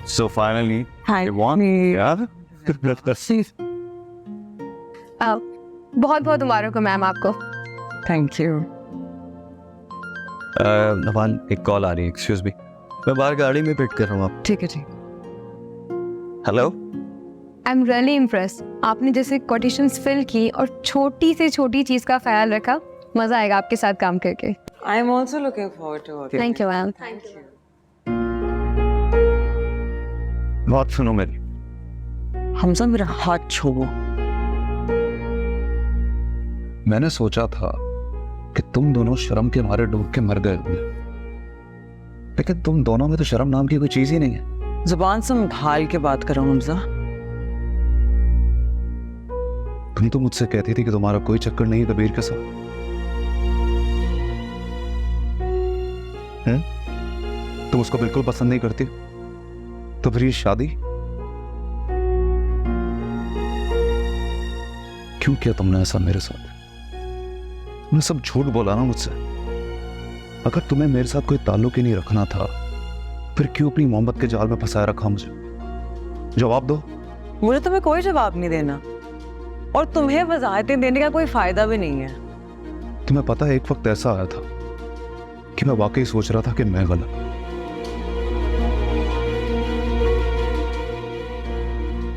So finally, Hi. you won? Yeah. बहुत बहुत मुबारक हो मैम आपको। Thank you. नवान एक कॉल आ रही है, एक्सक्यूज मी, मैं बाहर गाड़ी में वेट कर रहा हूँ आप। ठीक है ठीक। Hello. I am really impress. आपने जैसे कोटेशंस फिल की और छोटी से छोटी चीज का ख्याल रखा, मजा आएगा आपके साथ काम करके। I am also looking forward to work. Thank you ma'am. बात सुनो मेरी। हमजा मेरा हाथ छोड़ो। मैंने सोचा था कि तुम दोनों शर्म के मारे डूब के मर गए होंगे, लेकिन तुम दोनों में तो शर्म नाम की कोई चीज ही नहीं है। जुबान संभाल के बात करो हमजा। तुम तो मुझसे कहती थी कि तुम्हारा कोई चक्कर नहीं है कबीर के साथ। तुम उसको बिल्कुल पसंद नहीं करती, तो फिर ये शादी क्यों किया तुमने ऐसा मेरे साथ? तुमने सब झूठ बोला ना मुझसे। अगर तुम्हें मेरे साथ कोई ताल्लुक ही नहीं रखना था, फिर क्यों अपनी मोहब्बत के जाल में फंसाया रखा मुझे? जवाब दो। मुझे तुम्हें कोई जवाब नहीं देना, और तुम्हें वजाहतें देने का कोई फायदा भी नहीं है। तुम्हें पता है, एक वक्त ऐसा आया था कि मैं वाकई सोच रहा था कि मैं गलत।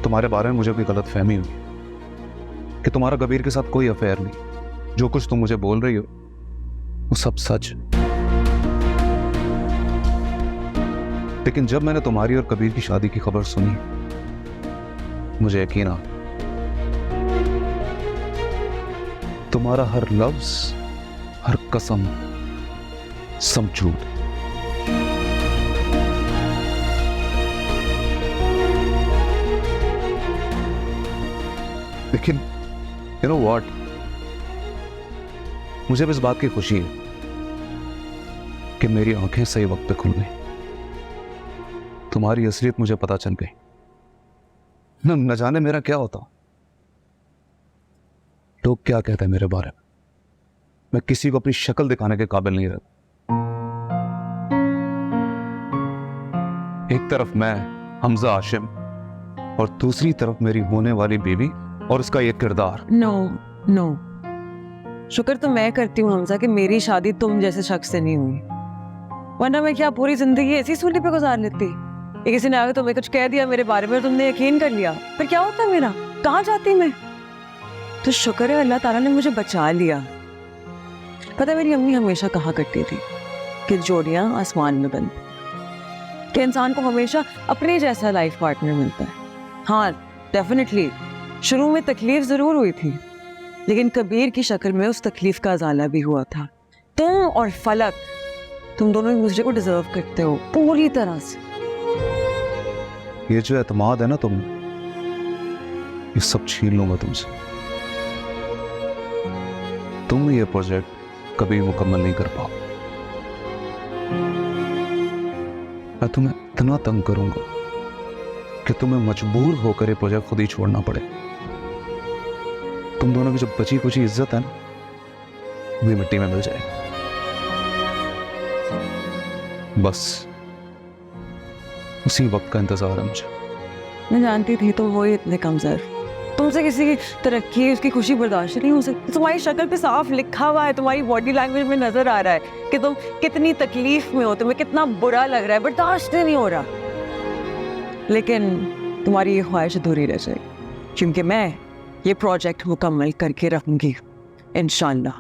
तुम्हारे बारे में मुझे कोई गलत फहमी हुई कि तुम्हारा कबीर के साथ कोई अफेयर नहीं। जो कुछ तुम मुझे बोल रही हो वो सब सच है। लेकिन जब मैंने तुम्हारी और कबीर की शादी की खबर सुनी, मुझे यकीन आ, तुम्हारा हर लफ्ज, हर कसम सब झूठ। लेकिन यू नो व्हाट, मुझे इस बात की खुशी है कि मेरी आंखें सही वक्त पे खुल गई। तुम्हारी असलियत मुझे पता चल गई। न जाने मेरा क्या होता, लोग क्या कहते हैं मेरे बारे में। मैं किसी को अपनी शक्ल दिखाने के काबिल नहीं रहता। एक तरफ मैं हमजा आशिम, और दूसरी तरफ मेरी होने वाली बीवी और उसका ये किरदार। नो नो, शुक्र तो मैं करती हूँ हमजा कि मेरी शादी तुम जैसे शख्स से नहीं हुई, वरना मैं क्या पूरी जिंदगी ऐसी सूली पे गुजार लेती। ये किसी ने आगे तुम्हें कुछ कह दिया मेरे बारे में, तुमने यकीन कर लिया, फिर क्या होता मेरा? कहाँ जाती मैं? तो शुक्र है अल्लाह ताला ने मुझे बचा लिया। पता है, मेरी अम्मी हमेशा कहा करती थी कि जोड़ियां आसमान में बनती, कि इंसान को हमेशा अपने जैसा लाइफ पार्टनर मिलता है। हाँ डेफिनेटली शुरू में तकलीफ जरूर हुई थी, लेकिन कबीर की शक्ल में उस तकलीफ का अजाला भी हुआ था। तुम और फलक, तुम दोनों एक दूसरे को डिजर्व करते हो पूरी तरह से। ये जो एतमाद है ना तुम, ये सब छीन लूंगा तुमसे। तुम ये प्रोजेक्ट कभी मुकम्मल नहीं कर पाओ। मैं तुम्हें इतना तंग करूंगा कि तुम्हें मजबूर होकर ये प्रोजेक्ट खुद ही छोड़ना पड़े। तुम दोनों की जो बची कुची इज्जत है ना, वो मिट्टी में मिल जाएगी। बस उसी वक्त का इंतजार है मुझे। मैं जानती थी तुम हो ही इतने कमजोर, तुमसे किसी की तरक्की, उसकी खुशी बर्दाश्त नहीं हो सकती। तुम्हारी शक्ल पे साफ लिखा हुआ है, तुम्हारी बॉडी लैंग्वेज में नजर आ रहा है कि तुम कितनी तकलीफ में हो, तुम्हें कितना बुरा लग रहा है, बर्दाश्त नहीं हो रहा। लेकिन तुम्हारी ये ख्वाहिश अधूरी रह जाएगी, क्योंकि मैं ये प्रोजेक्ट मुकम्मल करके रहूंगी इंशाल्लाह।